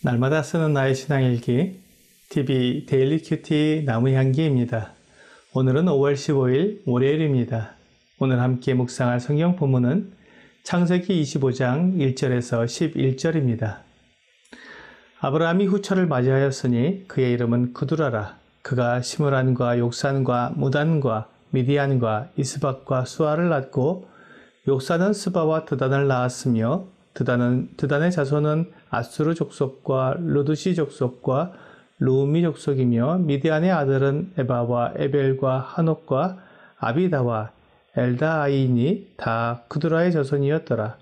날마다 쓰는 나의 신앙일기 TV 데일리 큐티 나무향기입니다. 오늘은 5월 15일 월요일입니다. 오늘 함께 묵상할 성경 본문은 창세기 25장 1절에서 11절입니다. 아브라함이 후처를 맞이하였으니 그의 이름은 그두라라. 그가 시므란과 욕산과 무단과 미디안과 이스박과 수아를 낳고 욕산은 스바와 드단을 낳았으며 드단의 자손은 아수르 족속과 루드시 족속과 루미 족속이며 미디안의 아들은 에바와 에벨과 하녹과 아비다와 엘다아이니 다 그두라의 자손이었더라.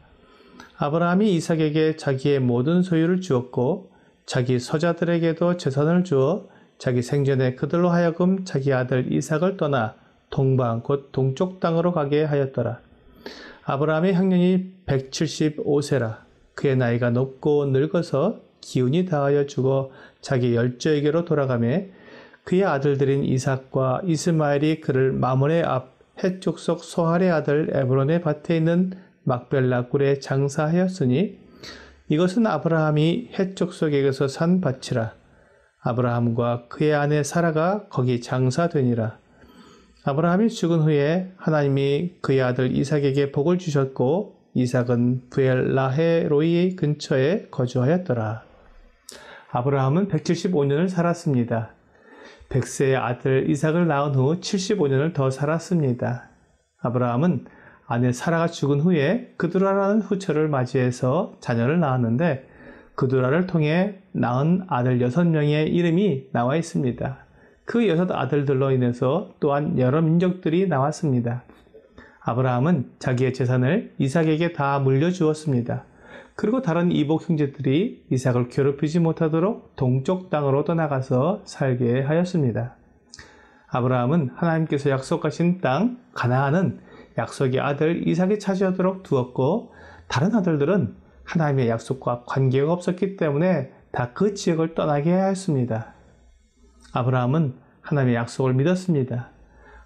아브라함이 이삭에게 자기의 모든 소유를 주었고 자기 서자들에게도 재산을 주어 자기 생전에 그들로 하여금 자기 아들 이삭을 떠나 동방 곧 동쪽 땅으로 가게 하였더라. 아브라함의 형년이 175세라. 그의 나이가 높고 늙어서 기운이 다하여 죽어 자기 열조에게로 돌아가매 그의 아들들인 이삭과 이스마엘이 그를 마므레 앞 헷 족속 소할의 아들 에브론의 밭에 있는 막벨라 굴에 장사하였으니 이것은 아브라함이 헷 족속에게서 산 밭이라. 아브라함과 그의 아내 사라가 거기 장사되니라. 아브라함이 죽은 후에 하나님이 그의 아들 이삭에게 복을 주셨고 이삭은 브엘라헤로이 근처에 거주하였더라. 아브라함은 175년을 살았습니다. 100세의 아들 이삭을 낳은 후 75년을 더 살았습니다. 아브라함은 아내 사라가 죽은 후에 그두라라는 후처를 맞이해서 자녀를 낳았는데 그두라를 통해 낳은 아들 6명의 이름이 나와 있습니다. 그 6 아들들로 인해서 또한 여러 민족들이 나왔습니다. 아브라함은 자기의 재산을 이삭에게 다 물려주었습니다. 그리고 다른 이복 형제들이 이삭을 괴롭히지 못하도록 동쪽 땅으로 떠나가서 살게 하였습니다. 아브라함은 하나님께서 약속하신 땅 가나안은 약속의 아들 이삭이 차지하도록 두었고 다른 아들들은 하나님의 약속과 관계가 없었기 때문에 다 그 지역을 떠나게 하였습니다. 아브라함은 하나님의 약속을 믿었습니다.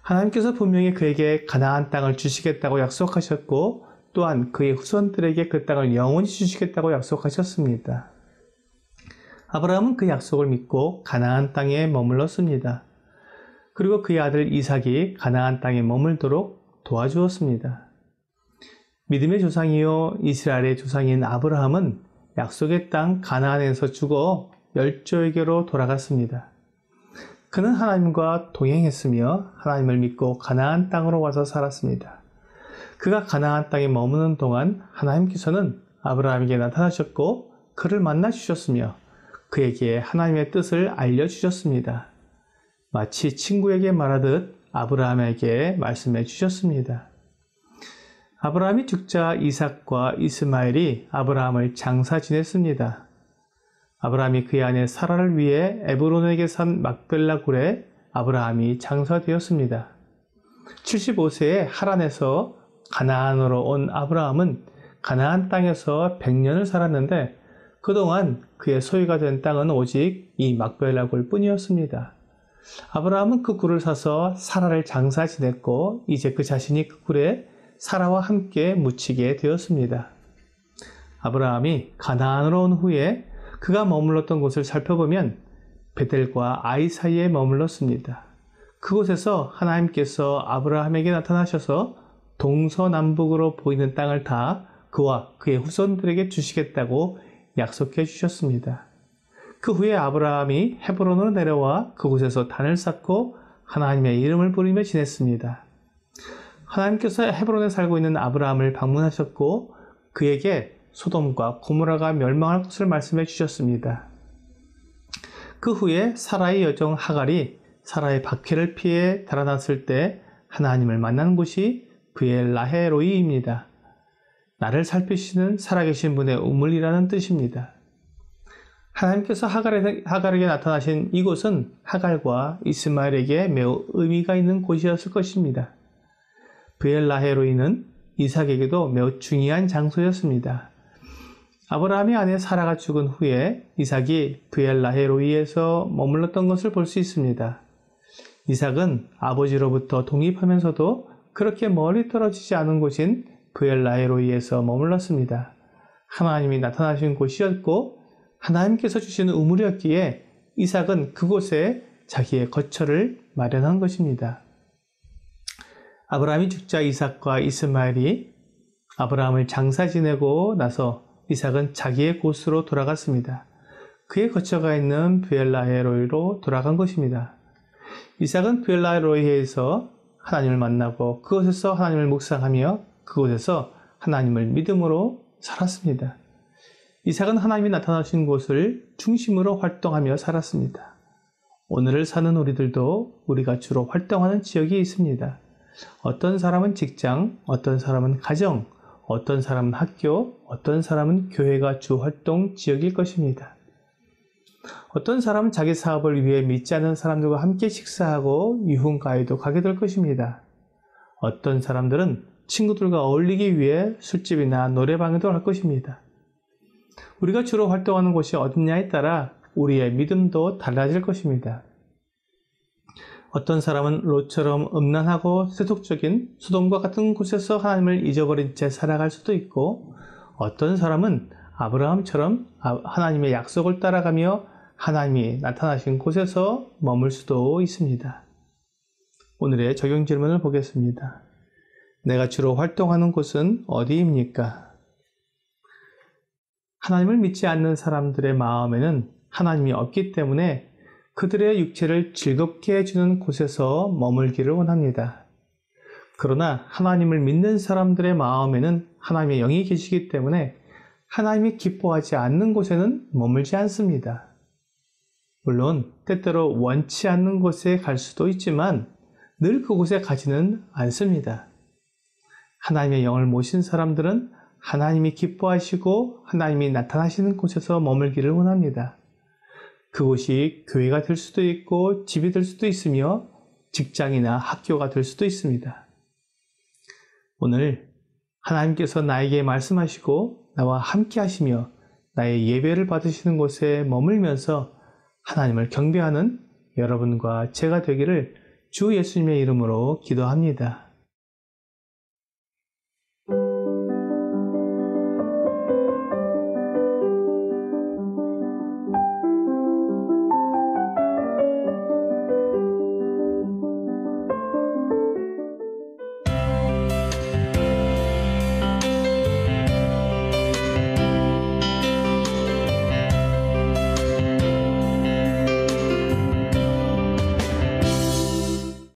하나님께서 분명히 그에게 가나안 땅을 주시겠다고 약속하셨고 또한 그의 후손들에게 그 땅을 영원히 주시겠다고 약속하셨습니다. 아브라함은 그 약속을 믿고 가나안 땅에 머물렀습니다. 그리고 그의 아들 이삭이 가나안 땅에 머물도록 도와주었습니다. 믿음의 조상이요 이스라엘의 조상인 아브라함은 약속의 땅 가나안에서 죽어 열조에게로 돌아갔습니다. 그는 하나님과 동행했으며 하나님을 믿고 가나안 땅으로 와서 살았습니다. 그가 가나안 땅에 머무는 동안 하나님께서는 아브라함에게 나타나셨고 그를 만나 주셨으며 그에게 하나님의 뜻을 알려주셨습니다. 마치 친구에게 말하듯 아브라함에게 말씀해 주셨습니다. 아브라함이 죽자 이삭과 이스마엘이 아브라함을 장사 지냈습니다. 아브라함이 그의 아내 사라를 위해 에브론에게 산 막벨라 굴에 아브라함이 장사되었습니다. 75세에 하란에서 가나안으로 온 아브라함은 가나안 땅에서 100년을 살았는데 그동안 그의 소유가 된 땅은 오직 이 막벨라 굴 뿐이었습니다. 아브라함은 그 굴을 사서 사라를 장사 지냈고 이제 그 자신이 그 굴에 사라와 함께 묻히게 되었습니다. 아브라함이 가나안으로 온 후에 그가 머물렀던 곳을 살펴보면 베델과 아이 사이에 머물렀습니다. 그곳에서 하나님께서 아브라함에게 나타나셔서 동서남북으로 보이는 땅을 다 그와 그의 후손들에게 주시겠다고 약속해 주셨습니다. 그 후에 아브라함이 헤브론으로 내려와 그곳에서 단을 쌓고 하나님의 이름을 부르며 지냈습니다. 하나님께서 헤브론에 살고 있는 아브라함을 방문하셨고 그에게 소돔과 고모라가 멸망할 것을 말씀해 주셨습니다. 그 후에 사라의 여종 하갈이 사라의 박해를 피해 달아났을 때 하나님을 만난 곳이 브엘라헤로이입니다. 나를 살피시는 살아계신 분의 우물이라는 뜻입니다. 하나님께서 하갈에게 나타나신 이곳은 하갈과 이스마엘에게 매우 의미가 있는 곳이었을 것입니다. 브엘라헤로이는 이삭에게도 매우 중요한 장소였습니다. 아브라함의 아내 사라가 죽은 후에 이삭이 브엘라헤로이에서 머물렀던 것을 볼 수 있습니다. 이삭은 아버지로부터 독립하면서도 그렇게 멀리 떨어지지 않은 곳인 브엘라헤로이에서 머물렀습니다. 하나님이 나타나신 곳이었고 하나님께서 주시는 우물이었기에 이삭은 그곳에 자기의 거처를 마련한 것입니다. 아브라함이 죽자 이삭과 이스마엘이 아브라함을 장사 지내고 나서 이삭은 자기의 곳으로 돌아갔습니다. 그의 거처가 있는 브엘라헤로이로 돌아간 것입니다. 이삭은 브엘라헤로이에서 하나님을 만나고 그곳에서 하나님을 묵상하며 그곳에서 하나님을 믿음으로 살았습니다. 이삭은 하나님이 나타나신 곳을 중심으로 활동하며 살았습니다. 오늘을 사는 우리들도 우리가 주로 활동하는 지역이 있습니다. 어떤 사람은 직장, 어떤 사람은 가정, 어떤 사람은 학교, 어떤 사람은 교회가 주 활동 지역일 것입니다. 어떤 사람은 자기 사업을 위해 믿지 않는 사람들과 함께 식사하고 유흥가에도 가게 될 것입니다. 어떤 사람들은 친구들과 어울리기 위해 술집이나 노래방에도 갈 것입니다. 우리가 주로 활동하는 곳이 어디냐에 따라 우리의 믿음도 달라질 것입니다. 어떤 사람은 롯처럼 음란하고 세속적인 소돔과 같은 곳에서 하나님을 잊어버린 채 살아갈 수도 있고, 어떤 사람은 아브라함처럼 하나님의 약속을 따라가며 하나님이 나타나신 곳에서 머물 수도 있습니다. 오늘의 적용 질문을 보겠습니다. 내가 주로 활동하는 곳은 어디입니까? 하나님을 믿지 않는 사람들의 마음에는 하나님이 없기 때문에 그들의 육체를 즐겁게 해주는 곳에서 머물기를 원합니다. 그러나 하나님을 믿는 사람들의 마음에는 하나님의 영이 계시기 때문에 하나님이 기뻐하지 않는 곳에는 머물지 않습니다. 물론 때때로 원치 않는 곳에 갈 수도 있지만 늘 그곳에 가지는 않습니다. 하나님의 영을 모신 사람들은 하나님이 기뻐하시고 하나님이 나타나시는 곳에서 머물기를 원합니다. 그곳이 교회가 될 수도 있고 집이 될 수도 있으며 직장이나 학교가 될 수도 있습니다. 오늘 하나님께서 나에게 말씀하시고 나와 함께 하시며 나의 예배를 받으시는 곳에 머물면서 하나님을 경배하는 여러분과 제가 되기를 주 예수님의 이름으로 기도합니다.